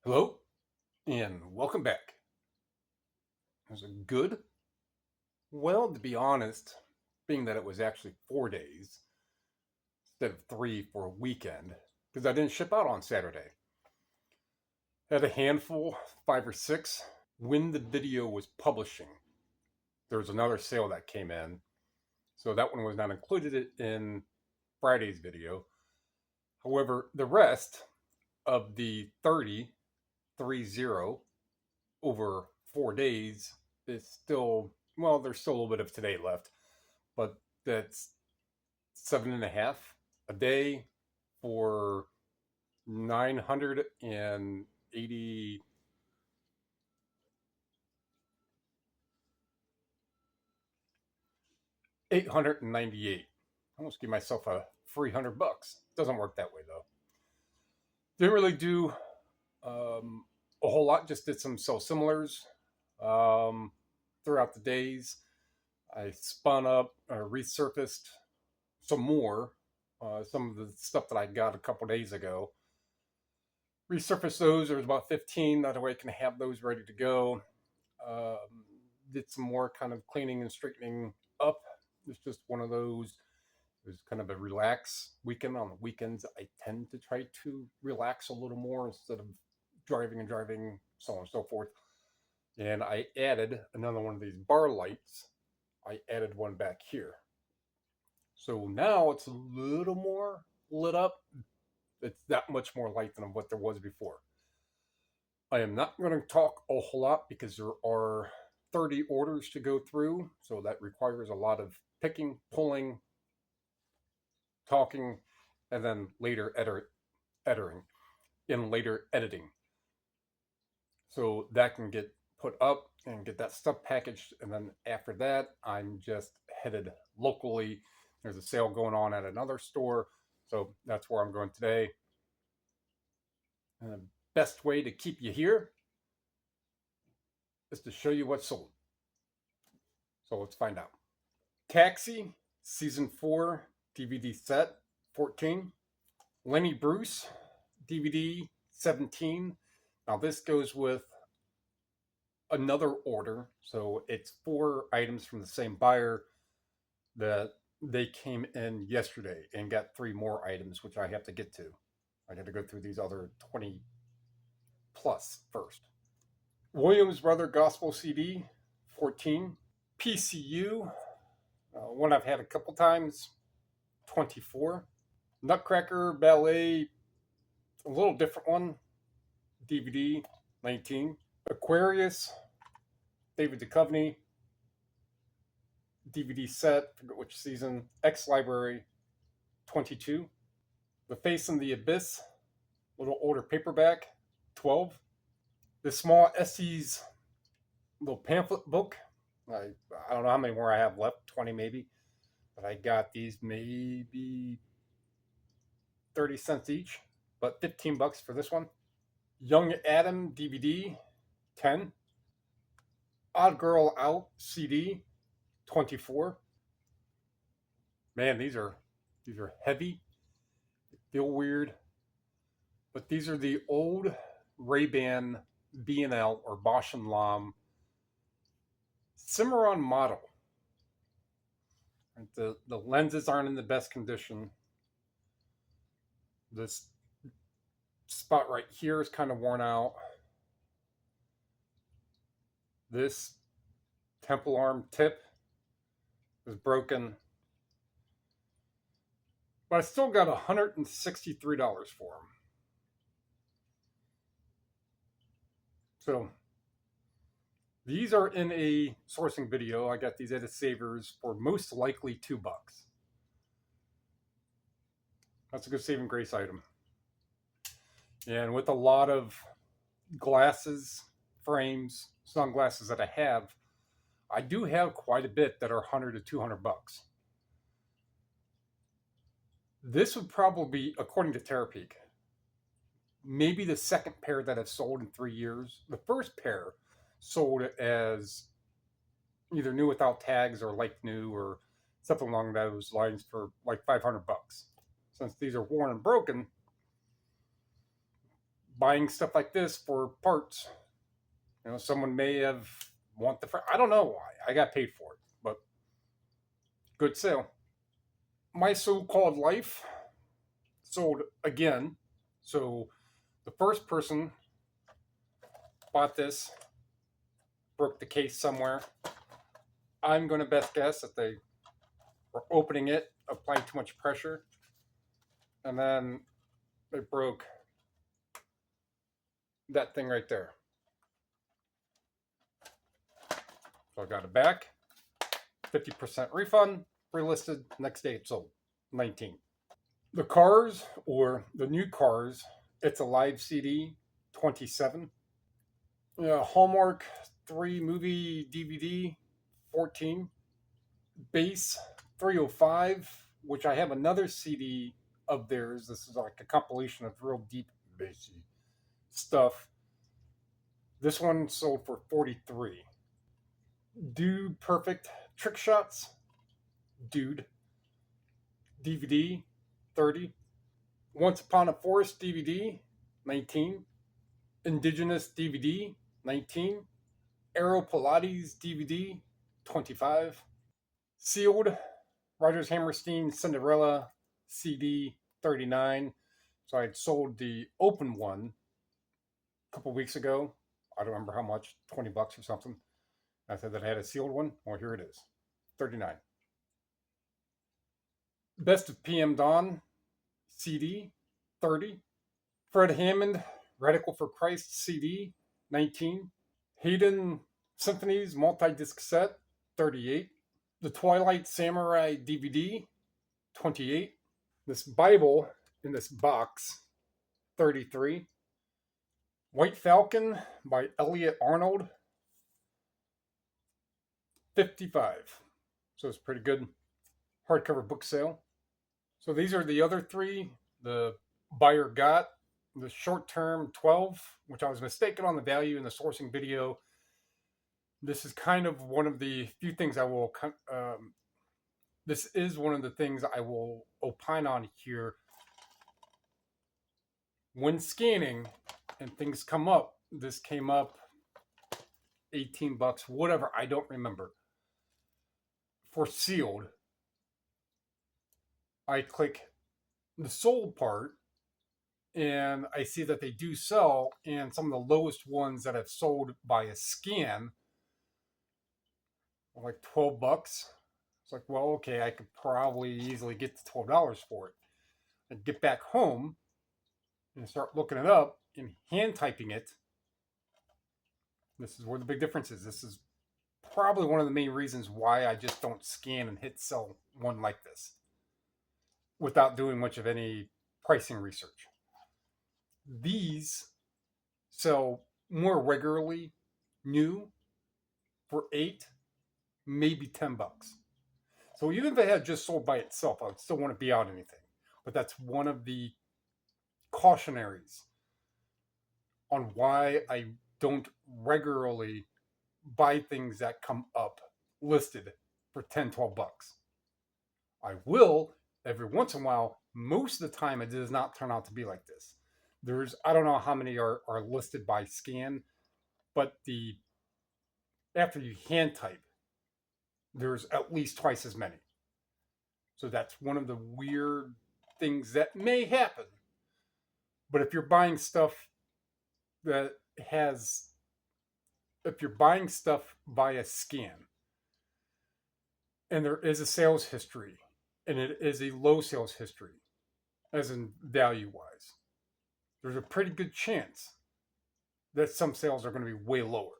Hello and welcome back. Was it good? Well, to be honest, being that it was actually 4 days instead of three for a weekend, because I didn't ship out on Saturday. Had a handful, five or six. When the video was publishing, there was another sale that came in. So that one was not included in Friday's video. However, the rest of the 30 over 4 days is still, well, there's still a little bit of today left, but that's 7.5 a day for 980, 898. I almost give myself a free $100. Doesn't work that way though. Didn't really do a whole lot. Just did some similars throughout the days. I spun up, resurfaced some more, some of the stuff that I got a couple days ago. Resurfaced those. There was about 15. That way I can have those ready to go. Did some more kind of cleaning and straightening up. It's just one of those. It was kind of a relax weekend. On the weekends, I tend to try to relax a little more instead of driving, so on and so forth. And I added another one of these bar lights. I added one back here. So now it's a little more lit up. It's that much more light than what there was before. I am not going to talk a whole lot because there are 30 orders to go through. So that requires a lot of picking, pulling, talking, and then later editing. So that can get put up and get that stuff packaged. And then after that, I'm just headed locally. There's a sale going on at another store. So that's where I'm going today. And the best way to keep you here is to show you what's sold. So let's find out. Taxi, Season 4, DVD set, 14. Lenny Bruce, DVD, 17. Now this goes with another order. So it's 4 items from the same buyer that they came in yesterday and got 3 more items, which I have to get to. I got to go through these other 20 plus first. Williams Brother Gospel CD, 14. PCU, one I've had a couple times, 24. Nutcracker Ballet, a little different one, DVD, 19. Aquarius, David Duchovny, DVD set, forget which season, X Library, 22. The Face in the Abyss, little older paperback, 12. The Small Essie's little pamphlet book, I don't know how many more I have left, 20 maybe, but I got these maybe 30 cents each, but $15 for this one. Young Adam DVD, 10. Odd Girl Out CD, 24. Man, these are heavy. They feel weird, but these are the old Ray-Ban B&L or Bosch and Lomb Cimarron model. The lenses aren't in the best condition. This spot right here is kind of worn out. This temple arm tip is broken. But I still got $163 for them. So these are in a sourcing video. I got these at a Savers for most likely $2. That's a good saving grace item. And with a lot of glasses, frames, sunglasses that I do have quite a bit that are $100 to $200. This would probably be, according to Terapeak, maybe the second pair that I've sold in 3 years. The first pair sold as either new without tags or like new or something along those lines for like $500. Since these are worn and broken, buying stuff like this for parts. Someone may have want the. I don't know why. I got paid for it, but good sale. My so-called life sold again. So the first person bought this, broke the case somewhere. I'm going to best guess that they were opening it, applying too much pressure, and then they broke that thing right there. So I got it back, 50% refund, relisted, next day it sold, 19. The cars, or the new cars, it's a live CD, 27. Hallmark 3 movie DVD, 14. Bass, 305, which I have another CD of theirs. This is like a compilation of real deep bassy stuff. This one sold for 43. Dude Perfect Trick Shots, Dude DVD, 30. Once Upon a Forest DVD, 19. Indigenous DVD, 19. Aero Pilates DVD, 25. Sealed Rogers Hammerstein Cinderella CD, 39. So I had sold the open one a couple weeks ago. I don't remember how much, $20 or something. I said that I had a sealed one. Well, here it is, 39. Best of PM Dawn CD, 30. Fred Hammond Radical for Christ CD, 19. Hayden Symphonies multi-disc set, 38. The Twilight Samurai DVD, 28. This Bible in this box, 33. White Falcon by Elliot Arnold, 55. So it's pretty good hardcover book sale. So these are the other three. The buyer got the short term 12, which I was mistaken on the value in the sourcing video. This is kind of one of the few things I will. This is one of the things I will opine on here. When scanning and things come up, this came up $18, whatever, I don't remember. For sealed, I click the sold part and I see that they do sell, and some of the lowest ones that I've sold by a scan are like $12. It's like, well, okay, I could probably easily get to $12 for it. And get back home and start looking it up and hand typing it. This is where the big difference is. This is probably one of the main reasons why I just don't scan and hit sell one like this without doing much of any pricing research. These sell more regularly new for $8, maybe $10. So even if it had just sold by itself, I would still want to be out anything. But that's one of the cautionaries on why I don't regularly buy things that come up listed for $10, $12. I will every once in a while. Most of the time, it does not turn out to be like this. I don't know how many are listed by scan, but after you hand type, there's at least twice as many. So that's one of the weird things that may happen. But if you're buying stuff if you're buying stuff via scan, and there is a sales history, and it is a low sales history, as in value-wise, there's a pretty good chance that some sales are going to be way lower.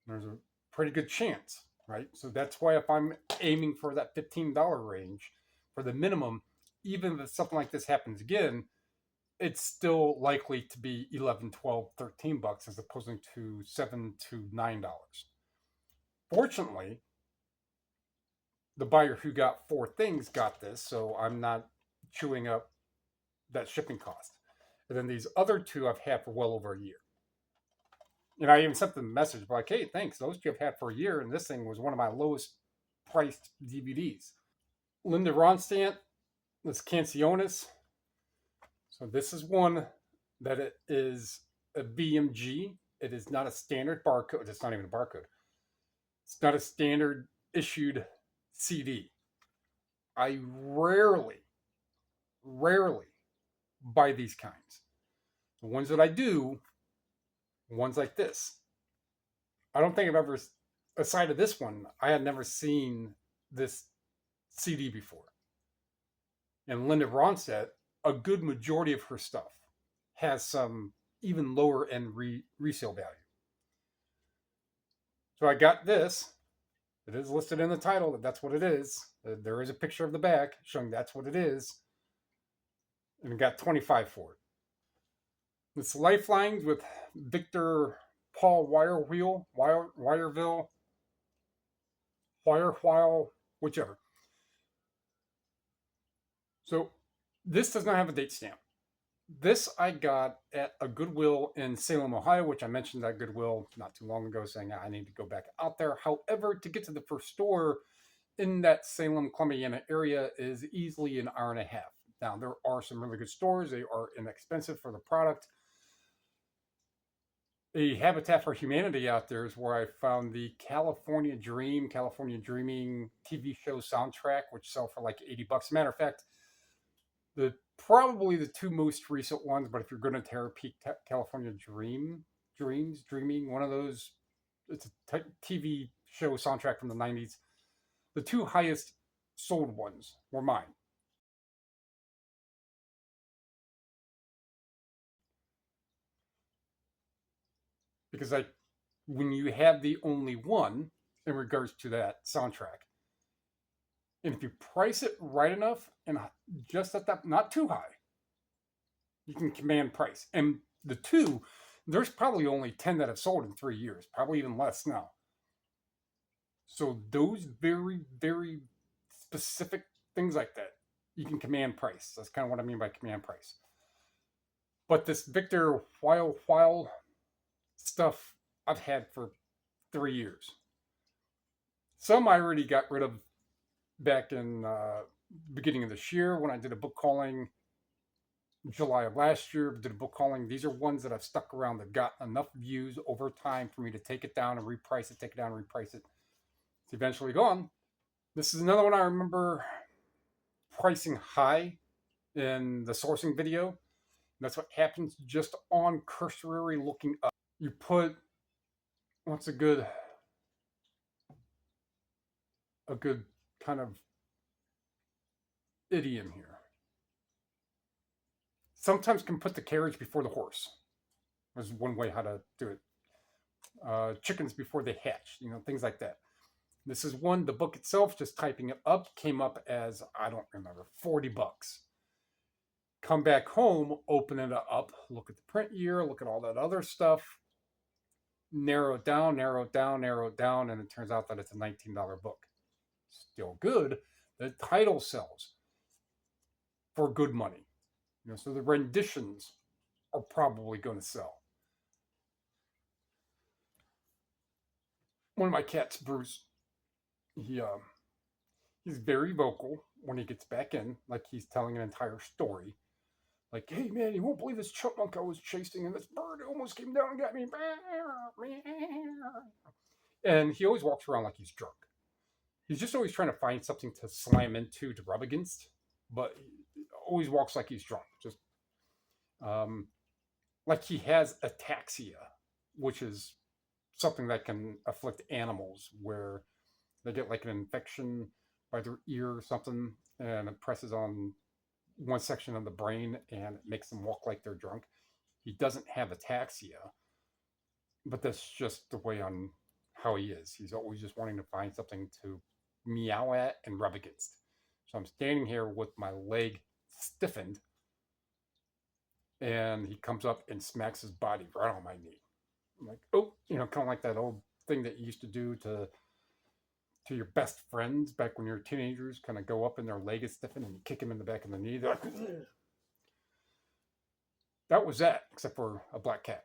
There's a pretty good chance, right? So that's why if I'm aiming for that $15 range for the minimum, even if something like this happens again, it's still likely to be $11, $12, $13 as opposed to $7 to $9. Fortunately, the buyer who got 4 things got this, so I'm not chewing up that shipping cost. And then these other 2 I've had for well over a year. And I even sent them a message like, hey, thanks, those 2 I've had for a year, and this thing was one of my lowest priced DVDs. Linda Ronstadt, this Canciones. So this is one that it is a BMG. It is not a standard barcode. It's not even a barcode. It's not a standard issued CD. I rarely buy these kinds. The ones that I do, ones like this. I don't think I've ever, aside of this one, I had never seen this CD before. And Linda Ronstadt, a good majority of her stuff has some even lower end resale value. So I got this. It is listed in the title that that's what it is. There is a picture of the back showing that's what it is. And I got 25 for it. It's Lifelines with Victor Paul Wireville, whichever. So this does not have a date stamp. This I got at a Goodwill in Salem, Ohio, which I mentioned that Goodwill not too long ago, saying I need to go back out there. However, to get to the first store in that Salem, Columbiana area is easily an hour and a half. Now, there are some really good stores. They are inexpensive for the product. A Habitat for Humanity out there is where I found the California Dreaming TV show soundtrack, which sell for like $80. Matter of fact, probably the two most recent ones, but if you're going to tear a peak, California Dreaming, one of those, it's a TV show soundtrack from the 90s. The two highest sold ones were mine. Because when you have the only one in regards to that soundtrack, and if you price it right enough and just at that, not too high, you can command price. And the two, there's probably only 10 that have sold in 3 years, probably even less now. So those very, very specific things like that, you can command price. That's kind of what I mean by command price. But this Victor While stuff I've had for 3 years. Some I already got rid of back in beginning of this year when I did a book calling. July of last year, did a book calling. These are ones that I've stuck around that got enough views over time for me to take it down and reprice it, take it down and reprice it. It's eventually gone. This is another one I remember pricing high in the sourcing video. And that's what happens just on cursory looking up. You put, what's a good kind of idiom here? Sometimes can put the carriage before the horse. There's one way how to do it. Chickens before they hatch, things like that. This is one, the book itself, just typing it up, came up as, I don't remember, $40. Come back home, open it up, look at the print year, look at all that other stuff, narrow it down, and it turns out that it's a $19 book. Still good. The title sells for good money. So the renditions are probably going to sell. One of my cats, Bruce, he's very vocal when he gets back in, like he's telling an entire story. Like, hey man, you won't believe this chipmunk I was chasing, and this bird almost came down and got me. And he always walks around like he's drunk. He's just always trying to find something to slam into, to rub against, but he always walks like he's drunk. Just like he has ataxia, which is something that can afflict animals where they get like an infection by their ear or something, and it presses on one section of the brain and it makes them walk like they're drunk. He doesn't have ataxia, but that's just the way on how he is. He's always just wanting to find something to meow at and rub against. So I'm standing here with my leg stiffened, and he comes up and smacks his body right on my knee. I'm like, oh, kind of like that old thing that you used to do to your best friends back when you were teenagers, kind of go up and their leg is stiffened and you kick him in the back of the knee. They're like, ugh. That was that, except for a black cat.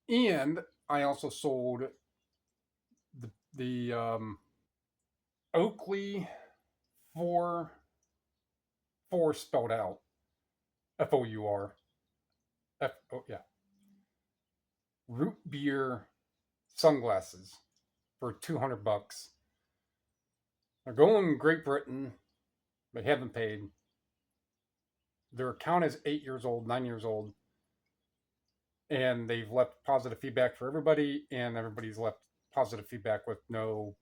And I also sold the Oakley 4 spelled out, Four, Oh yeah, root beer sunglasses for $200. They're going to Great Britain. They haven't paid. Their account is 8 years old, 9 years old, and they've left positive feedback for everybody, and everybody's left positive feedback with no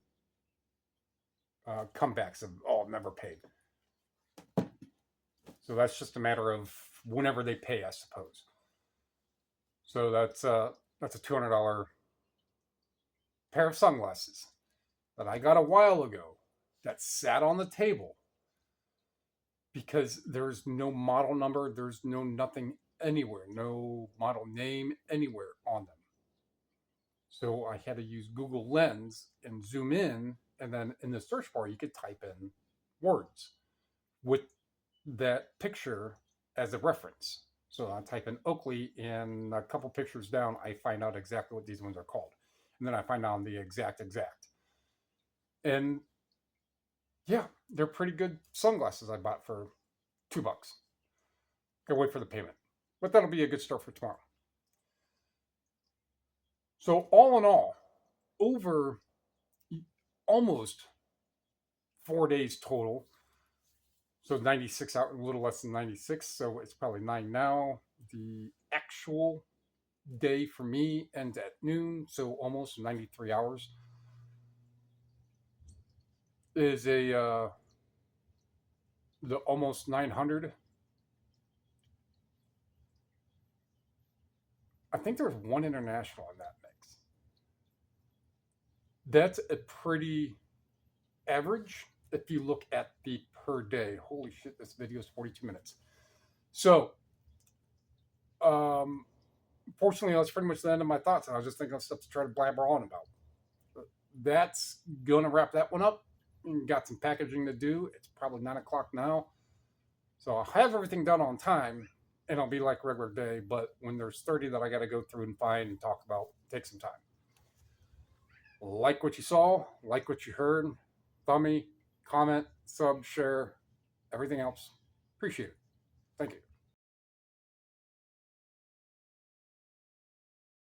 comebacks of, oh, I've never paid. So that's just a matter of whenever they pay, I suppose. So that's a $200 pair of sunglasses that I got a while ago that sat on the table because there's no model number, there's no nothing anywhere, no model name anywhere on them. So I had to use Google Lens and zoom in, and then in the search bar, you could type in words with that picture as a reference. So I type in Oakley, and a couple pictures down, I find out exactly what these ones are called. And then I find out the exact. And yeah, they're pretty good sunglasses I bought for $2. Gotta wait for the payment. But that'll be a good start for tomorrow. So all in all, over almost 4 days total. So 96 hours, a little less than 96. So it's probably 9 now. The actual day for me ends at noon. So almost 93 hours. Is the almost 900. I think there's one international in that mix. That's a pretty average if you look at the per day. Holy shit, this video is 42 minutes. So, fortunately, that's pretty much the end of my thoughts. I was just thinking of stuff to try to blabber on about. But that's going to wrap that one up. Got some packaging to do. It's probably 9 o'clock now. So I'll have everything done on time, and it'll be like a regular day. But when there's 30 that I got to go through and find and talk about, take some time. Like what you saw, like what you heard, thumb me, comment, sub, share, everything else. Appreciate it. Thank you.